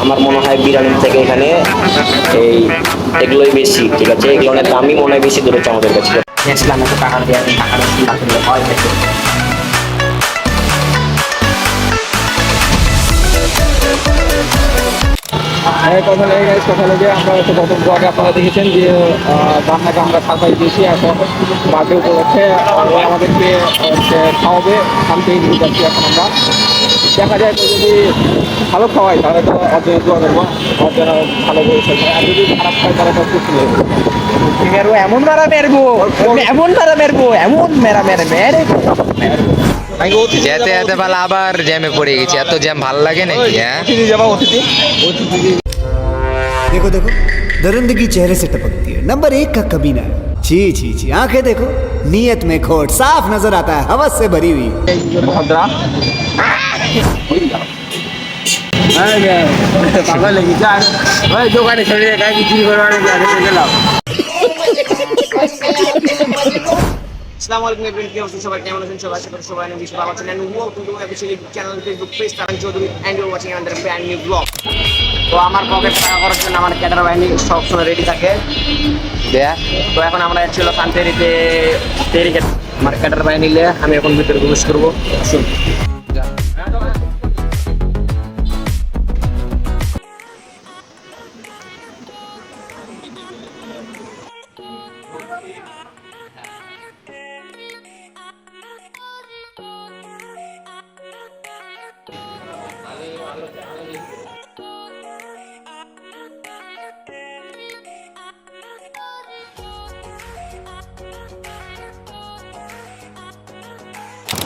আমার মনে হয় বিরিয়ানির থেকে এখানে এই এগুলোই বেশি, ঠিক আছে, এগুলোর দামই মনে হয় বেশি ধরেছে আমাদের কাছে। গেছিলাম একটু টাকা দিয়ে, টাকাটা চিন্তা করলে হয় দেখো। কথা লেগে গেছে, কথা লেগে আমরা হচ্ছে প্রথম ব্লগে আপনারা দেখেছেন যে রান্নাকে আমরা সারপ্রাইজ দিয়েছি। এখন বার্থডে উপলক্ষে আমাদেরকে হচ্ছে খাওয়াবে, শান্তি নিয়ে যাচ্ছি এখন আমরা। দেখা যায় তো যদি ভালো খাওয়াই তাহলে তো অর্জনে দোয়া করবো, অর্জন ভালো বলছে, আর যদি খারাপ খায় তাহলে তো খুশি হয়ে মেরো এমন মারা মেরবো, এমন মারা মেরবো, এমন মেরা মেরে মেরে যেতে যেতে পারলে আবার জ্যামে পড়ে গেছি। এত জ্যাম ভাল লাগে নাকি? হ্যাঁ, যাবো অতিথি। देखो देखो दरिंदगी चेहरे से टपकती है। नंबर 1 का कमीना है। छी छी छी, आंखें देखो, नीयत में खोट साफ नजर आता है, हवस से भरी हुई। ভদ্রা পাগল লেগেছে আর ওই দোকানে ছেড়ে গায়ে কি চুরি করবার গেলাম। আসসালামু আলাইকুম এভরিওয়ান, কি অবস্থা সবাই, কেমন আছেন সবাই? আশা করি সবাই অনেক বেশি ভালো আছেন। And welcome to official channel Facebook page Taran Chowdhury and you are watching another brand new blog. তো আমার পকেট টাকা করার জন্য আমার ক্যাডার বাহিনী সবসময় রেডি থাকে। তো এখন আমরা ছিল শান্তিতে তৈরি আমার ক্যাডার বাহিনী নিলে আমি এখন ভিতরে প্রবেশ করবো। আসুন।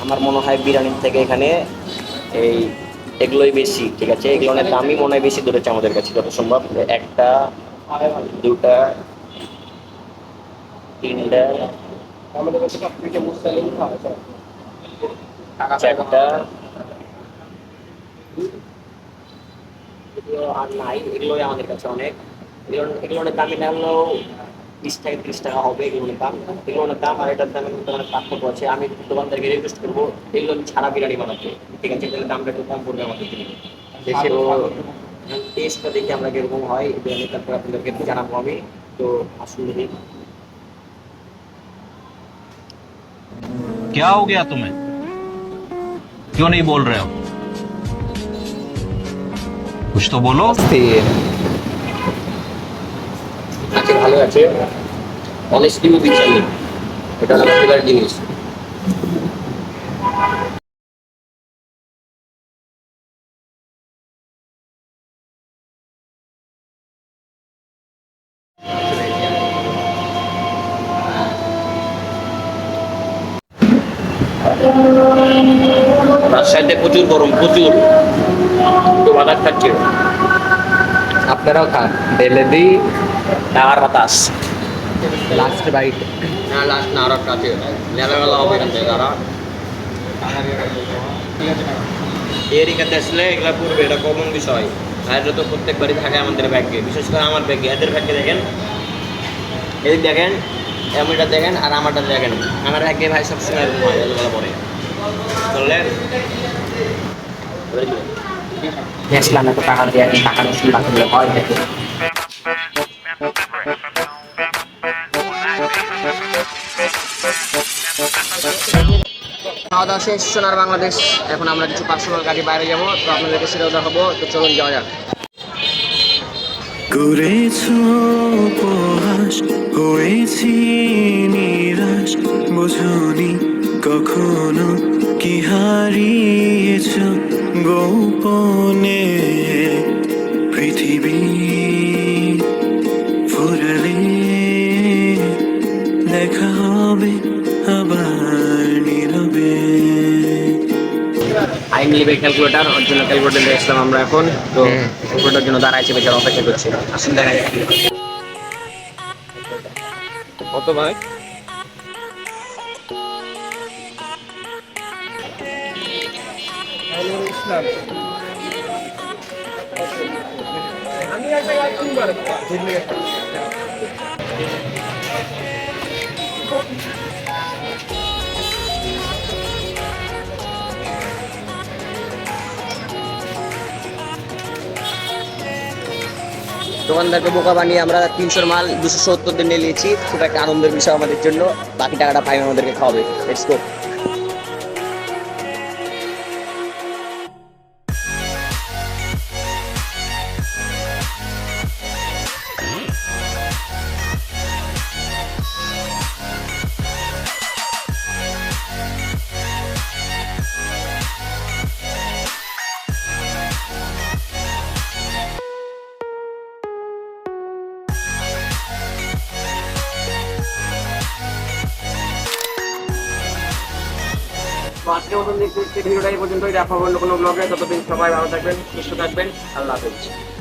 আমার মনে হয় বিরিয়ানির থেকে এখানে এই এগুলোই বেশি, ঠিক আছে, এগুলোর দামই মনে হয় বেশি ধরেছে আমাদের কাছে যত সম্ভব। একটা, দুটা, তিনটা, চারটা, আর নাই, এগুলোই আমাদের কাছে অনেক। এগুলোর দামি না হলেও 20 থেকে 30 টাকা হবে এগুলোর দাম আর এটার দামের মধ্যে অনেক পার্থক্য আছে। আমি দোকানদারকে রিকোয়েস্ট করবো এগুলো ছাড়া বিরিয়ানি বানাতে, ঠিক আছে, তাহলে দামটা একটু কম পড়বে আমাদের জন্য। তো টেস্টটা দেখে আমরা কিরকম হয় বিরিয়ানি তারপর আপনাদেরকে জানাবো আমি। তো আসলে क्या हो गया तुम्हें? क्यों नहीं बोल रहे हो? कुछ तो बोलो। আছে, ভালো আছে, অনেস্টলি বিচার নেই, এটা হলো ফেভারিট জিনিস। রাজশাহীতে প্রচুর গরম, প্রচুর, একটু বাতাস খাচ্ছে, আপনারাও খান, ঢেলে দিই আর বাতাস। Last byte. না লাস্ট না, আর একটা আছে, লেলা হবে এখান থেকে তারা এরিকাতে আসলে এগুলা করবে, এটা কমন বিষয়। আর এটা তো প্রত্যেকবারই থাকে আমাদের ব্যাগে, বিশেষ করে আমার ব্যাগে। এদের ব্যাগে দেখেন, এদিক দেখেন, এমনটা দেখেন, আর আমারটা দেখেন। আমার ব্যাগে ভাই সবসময় এরকম হয়, এগুলো পরে চললেন। গেছিলাম একটু টাকা দিয়ে, টাকাটা চিন্তা করলে হয় দেখো। খাওয়া দাওয়া শেষ সোনার বাংলাদেশ। এখন আমরা কিছু পার্সোনাল গাড়ি বাইরে যাবো, তো আপনাদেরকে সেটাও দেখাবো। তো চলুন যাওয়া যাক। করেছো উপহাস, হয়েছি নিরাশ, বোঝনি কখনো কি হারিয়েছ গোপনে পৃথিবী ফুরালে দেখা হবে আবার নীরবে। আই নিবে ক্যালকুলেটার, ওর জন্য ক্যালকুলেটার নিয়ে আসলাম আমরা এখন। তো ক্যালকুলেটার জন্য দাঁড়াইছে, বেচারা অপেক্ষা করছে। আসুন দেখাই কত ভাই? আমি দোকানদারকে বোকা বানিয়ে আমরা 300 মাল 270 দিন নিয়ে নিয়েছি, খুব একটা আনন্দের বিষয় আমাদের জন্য। বাকি টাকাটা ভাই আমাদেরকে খাওয়াবে। Let's go. তো আজকের মতন দেখতে ভিডিওটা এই পর্যন্তই। দেখা হবে অন্য কোনো ব্লগে। ততদিন সবাই ভালো থাকবেন, সুস্থ থাকবেন। আল্লাহ হাফেজ।